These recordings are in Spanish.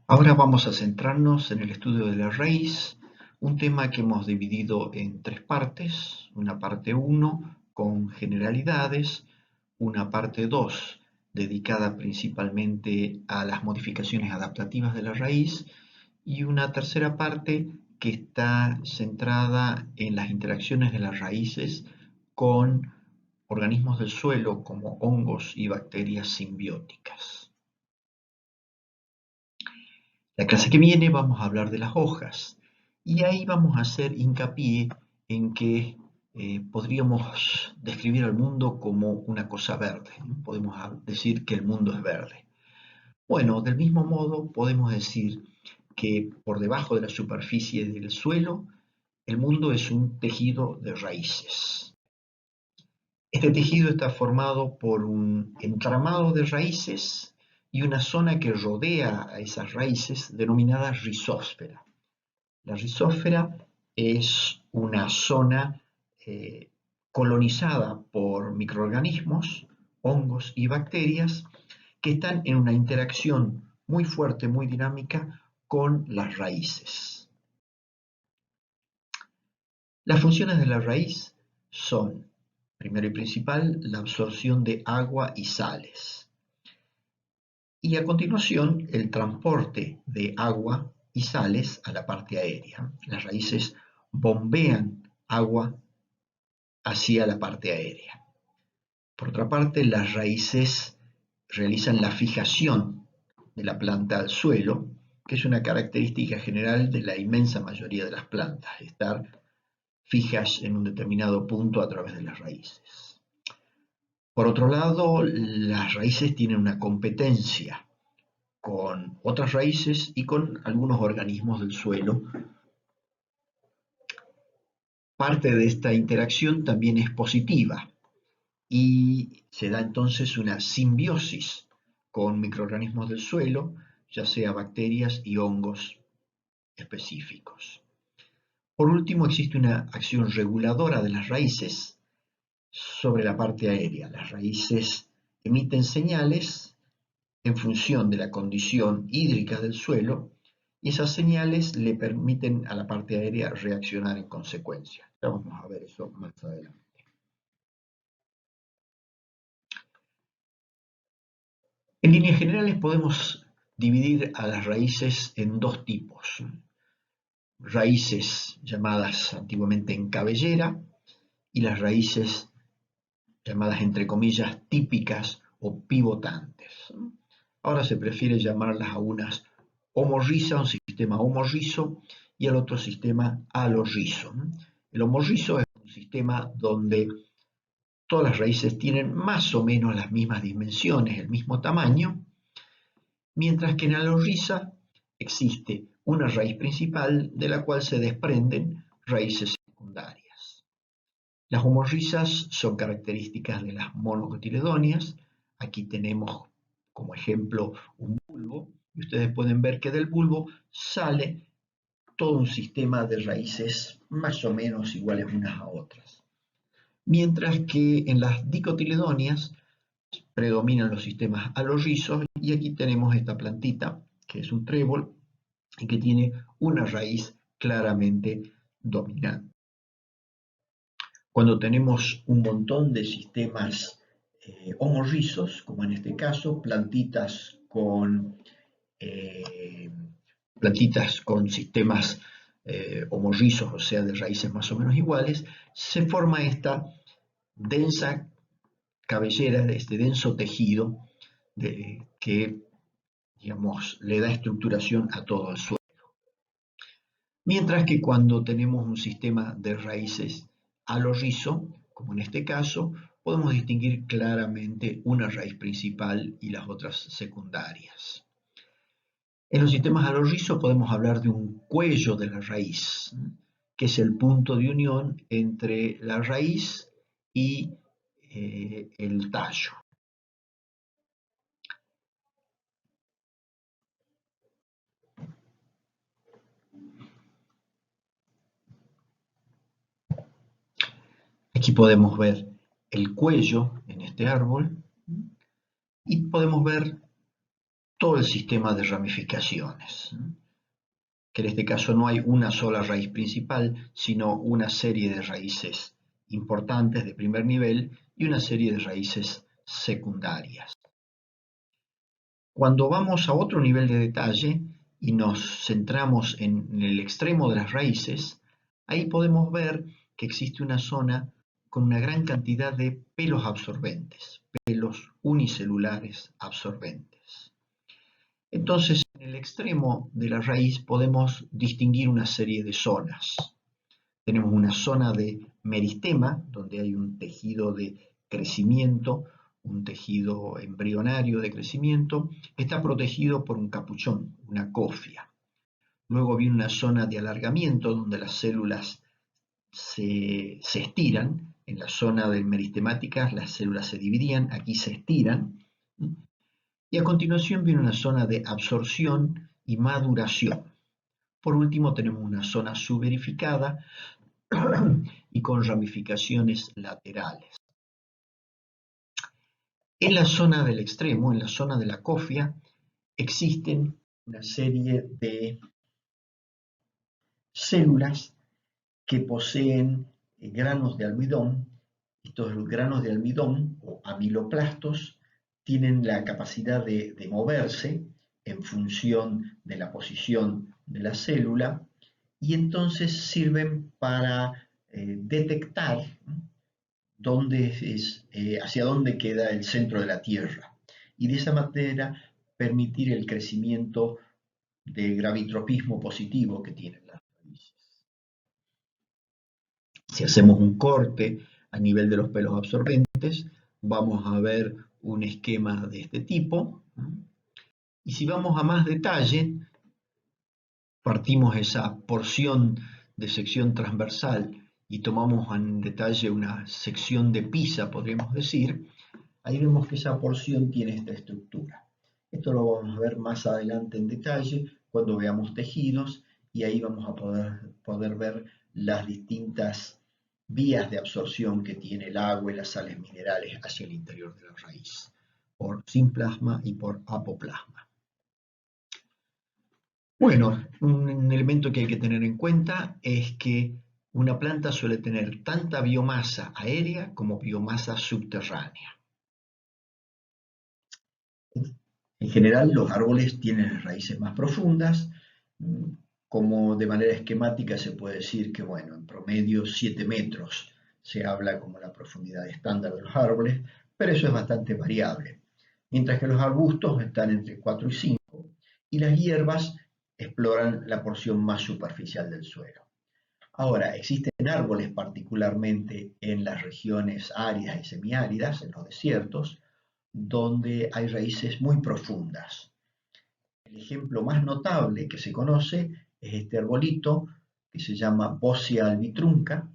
Ahora vamos a centrarnos en el estudio de la raíz, un tema que hemos dividido en tres partes, una parte uno con generalidades, una parte 2 dedicada principalmente a las modificaciones adaptativas de la raíz y una tercera parte que está centrada en las interacciones de las raíces con organismos del suelo como hongos y bacterias simbióticas. La clase que viene vamos a hablar de las hojas y ahí vamos a hacer hincapié en que podríamos describir al mundo como una cosa verde, ¿no? Podemos decir que el mundo es verde. Bueno, del mismo modo podemos decir que por debajo de la superficie del suelo el mundo es un tejido de raíces. Este tejido está formado por un entramado de raíces y una zona que rodea a esas raíces denominada rizósfera. La rizósfera es una zona eh, colonizada por microorganismos, hongos y bacterias que están en una interacción muy fuerte, muy dinámica con las raíces. Las funciones de la raíz son, primero y principal, la absorción de agua y sales. Y a continuación, el transporte de agua y sales a la parte aérea. Las raíces bombean agua hacia la parte aérea. Por otra parte, las raíces realizan la fijación de la planta al suelo, que es una característica general de la inmensa mayoría de las plantas, estar fijas en un determinado punto a través de las raíces. Por otro lado, las raíces tienen una competencia con otras raíces y con algunos organismos del suelo. Parte de esta interacción también es positiva y se da entonces una simbiosis con microorganismos del suelo, ya sea bacterias y hongos específicos. Por último, existe una acción reguladora de las raíces sobre la parte aérea. Las raíces emiten señales en función de la condición hídrica del suelo y esas señales le permiten a la parte aérea reaccionar en consecuencia. Ya vamos a ver eso más adelante. En líneas generales podemos dividir a las raíces en dos tipos. Raíces llamadas antiguamente en cabellera y las raíces llamadas entre comillas típicas o pivotantes. Ahora se prefiere llamarlas a unas homorriza, un sistema homorrizo, y al otro sistema alorrizo. El homorrizo es un sistema donde todas las raíces tienen más o menos las mismas dimensiones, el mismo tamaño, mientras que en alorriza existe una raíz principal de la cual se desprenden raíces secundarias. Las homorrizas son características de las monocotiledóneas. Aquí tenemos como ejemplo un bulbo y ustedes pueden ver que del bulbo sale todo un sistema de raíces más o menos iguales unas a otras. Mientras que en las dicotiledóneas predominan los sistemas alorrizos y aquí tenemos esta plantita que es un trébol y que tiene una raíz claramente dominante. Cuando tenemos un montón de sistemas homorrizos, como en este caso, eh, plantitas con sistemas homorrizos, o sea, de raíces más o menos iguales, se forma esta densa cabellera, este denso tejido que, digamos, le da estructuración a todo el suelo. Mientras que cuando tenemos un sistema de raíces alorrizo, como en este caso, podemos distinguir claramente una raíz principal y las otras secundarias. En los sistemas alorrizos podemos hablar de un cuello de la raíz, que es el punto de unión entre la raíz y el tallo. Aquí podemos ver el cuello en este árbol y podemos ver todo el sistema de ramificaciones, que en este caso no hay una sola raíz principal, sino una serie de raíces importantes de primer nivel y una serie de raíces secundarias. Cuando vamos a otro nivel de detalle y nos centramos en el extremo de las raíces, ahí podemos ver que existe una zona con una gran cantidad de pelos absorbentes, pelos unicelulares absorbentes. Entonces, en el extremo de la raíz podemos distinguir una serie de zonas. Tenemos una zona de meristema, donde hay un tejido de crecimiento, un tejido embrionario de crecimiento, que está protegido por un capuchón, una cofia. Luego viene una zona de alargamiento, donde las células se estiran. En la zona de meristemáticas las células se dividían, aquí se estiran. Y a continuación viene una zona de absorción y maduración. Por último tenemos una zona suberificada y con ramificaciones laterales. En la zona del extremo, en la zona de la cofia, existen una serie de células que poseen granos de almidón. Estos granos de almidón o amiloplastos tienen la capacidad de moverse en función de la posición de la célula y entonces sirven para detectar hacia dónde queda el centro de la Tierra y de esa manera permitir el crecimiento de gravitropismo positivo que tienen las raíces. Si hacemos un corte a nivel de los pelos absorbentes, vamos a ver un esquema de este tipo. Y si vamos a más detalle, partimos esa porción de sección transversal y tomamos en detalle una sección de pisa, podríamos decir, ahí vemos que esa porción tiene esta estructura. Esto lo vamos a ver más adelante en detalle cuando veamos tejidos y ahí vamos a poder ver las distintas vías de absorción que tiene el agua y las sales minerales hacia el interior de la raíz, por simplasma y por apoplasma. Bueno, un elemento que hay que tener en cuenta es que una planta suele tener tanta biomasa aérea como biomasa subterránea. En general, los árboles tienen raíces más profundas, como de manera esquemática se puede decir que, bueno, en promedio 7 metros se habla como la profundidad estándar de los árboles, pero eso es bastante variable. Mientras que los arbustos están entre 4 y 5, y las hierbas exploran la porción más superficial del suelo. Ahora, existen árboles particularmente en las regiones áridas y semiáridas, en los desiertos, donde hay raíces muy profundas. El ejemplo más notable que se conoce es este arbolito que se llama Boscia albitrunca,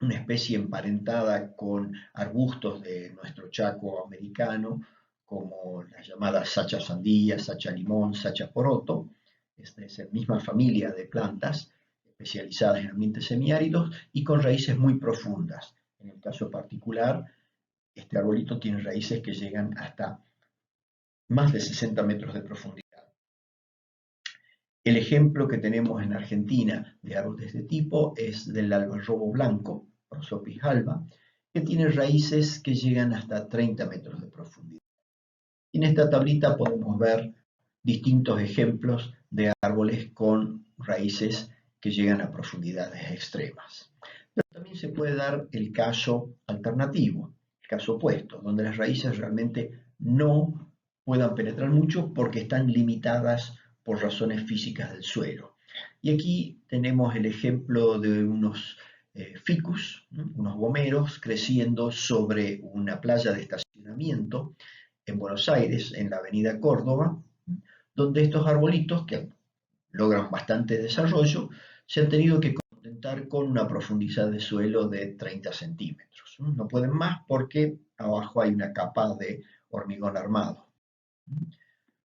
una especie emparentada con arbustos de nuestro Chaco americano, como las llamadas sacha sandía, sacha limón, sacha poroto. Esta es la misma familia de plantas especializadas en ambientes semiáridos y con raíces muy profundas. En el caso particular, este arbolito tiene raíces que llegan hasta más de 60 metros de profundidad. El ejemplo que tenemos en Argentina de árboles de este tipo es del algarrobo blanco, Prosopis alba, que tiene raíces que llegan hasta 30 metros de profundidad. Y en esta tablita podemos ver distintos ejemplos de árboles con raíces que llegan a profundidades extremas. Pero también se puede dar el caso alternativo, el caso opuesto, donde las raíces realmente no puedan penetrar mucho porque están limitadas por razones físicas del suelo. Y aquí tenemos el ejemplo de unos ficus, unos gomeros creciendo sobre una playa de estacionamiento en Buenos Aires, en la avenida Córdoba, donde estos arbolitos, que logran bastante desarrollo, se han tenido que contentar con una profundidad de suelo de 30 centímetros. No pueden más porque abajo hay una capa de hormigón armado.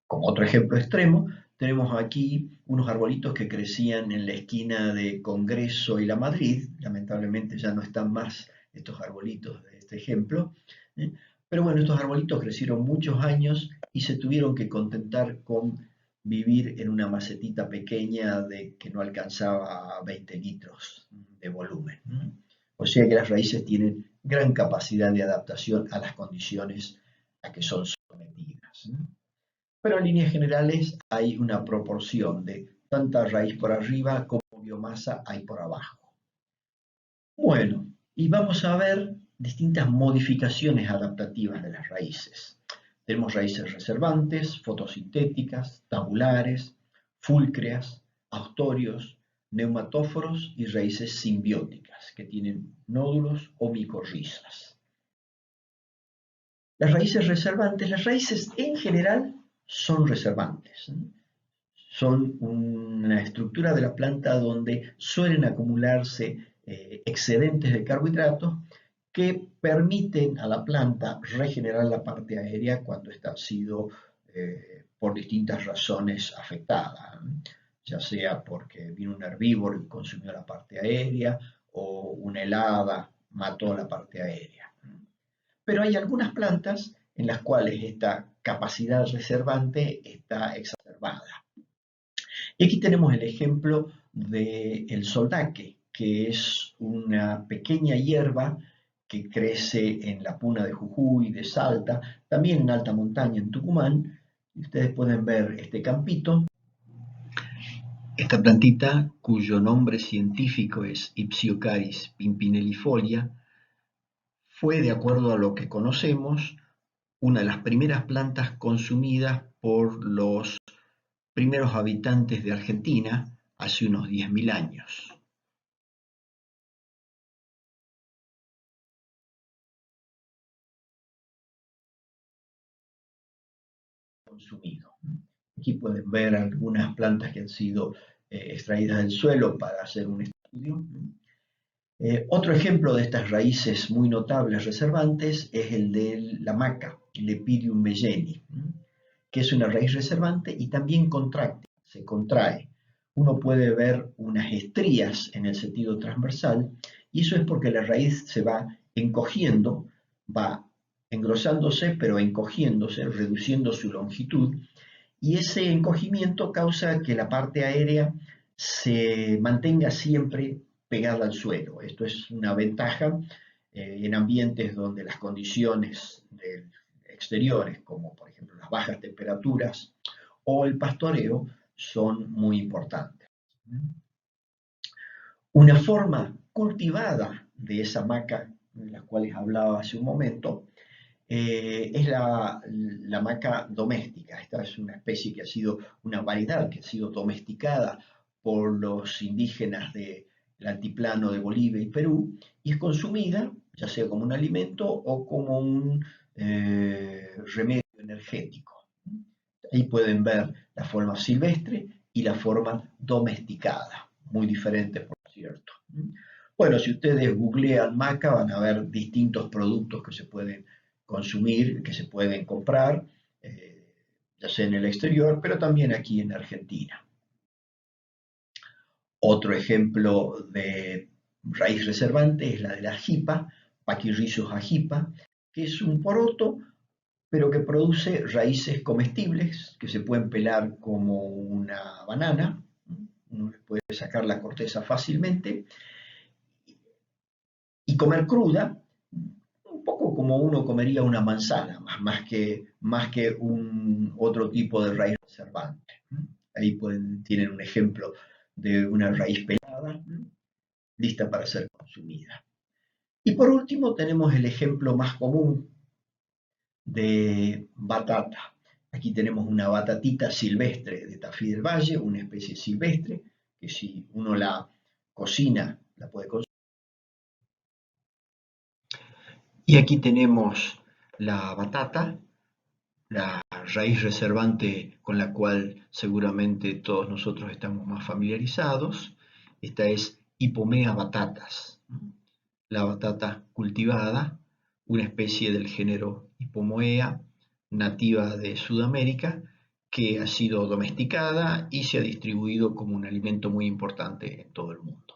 Como otro ejemplo extremo, tenemos aquí unos arbolitos que crecían en la esquina de Congreso y La Madrid. Lamentablemente ya no están más estos arbolitos de este ejemplo, Pero bueno, estos arbolitos crecieron muchos años y se tuvieron que contentar con vivir en una macetita pequeña de que no alcanzaba 20 litros de volumen. O sea que las raíces tienen gran capacidad de adaptación a las condiciones a que son sometidas. Pero en líneas generales hay una proporción de tanta raíz por arriba como biomasa hay por abajo. Bueno, y vamos a ver distintas modificaciones adaptativas de las raíces. Tenemos raíces reservantes, fotosintéticas, tabulares, fúlcreas, austorios, neumatóforos y raíces simbióticas, que tienen nódulos o micorrizas. Las raíces en general son reservantes. Son una estructura de la planta donde suelen acumularse excedentes de carbohidratos que permiten a la planta regenerar la parte aérea cuando esta ha sido por distintas razones afectada, ya sea porque vino un herbívoro y consumió la parte aérea o una helada mató la parte aérea. Pero hay algunas plantas en las cuales esta capacidad reservante está exacerbada. Y aquí tenemos el ejemplo del soldaque, que es una pequeña hierba que crece en la puna de Jujuy, de Salta, también en alta montaña en Tucumán. Y ustedes pueden ver este campito. Esta plantita, cuyo nombre científico es Ipsiocaris pimpinellifolia, fue, de acuerdo a lo que conocemos, una de las primeras plantas consumidas por los primeros habitantes de Argentina hace unos 10.000 años. Consumido. Aquí pueden ver algunas plantas que han sido extraídas del suelo para hacer un estudio. Otro ejemplo de estas raíces muy notables reservantes es el de la maca, Lepidium melleni, que es una raíz reservante y también contracta, se contrae. Uno puede ver unas estrías en el sentido transversal y eso es porque la raíz se va encogiendo, va engrosándose pero encogiéndose, reduciendo su longitud y ese encogimiento causa que la parte aérea se mantenga siempre pegada al suelo. Esto es una ventaja en ambientes donde las condiciones exteriores, como por ejemplo las bajas temperaturas o el pastoreo, son muy importantes. Una forma cultivada de esa maca, de la cual les hablaba hace un momento, es la maca doméstica. Esta es una especie que ha sido, una variedad que ha sido domesticada por los indígenas del altiplano de Bolivia y Perú y es consumida ya sea como un alimento o como un remedio energético. Ahí pueden ver la forma silvestre y la forma domesticada, muy diferentes por cierto. Bueno, si ustedes googlean maca van a ver distintos productos que se pueden consumir, que se pueden comprar, ya sea en el exterior, pero también aquí en Argentina. Otro ejemplo de raíz reservante es la de la jipa, Pachyrhizos ajipa, que es un poroto, pero que produce raíces comestibles que se pueden pelar como una banana, uno puede sacar la corteza fácilmente y comer cruda, un poco como uno comería una manzana, más que otro tipo de raíz reservante. Ahí tienen un ejemplo de una raíz pelada, lista para ser consumida. Y por último tenemos el ejemplo más común de batata. Aquí tenemos una batatita silvestre de Tafí del Valle, una especie silvestre, que si uno la cocina, la puede consumir. Y aquí tenemos la batata, la raíz reservante con la cual seguramente todos nosotros estamos más familiarizados. Esta es Hipomea batatas, la batata cultivada, una especie del género Hipomoea, nativa de Sudamérica, que ha sido domesticada y se ha distribuido como un alimento muy importante en todo el mundo.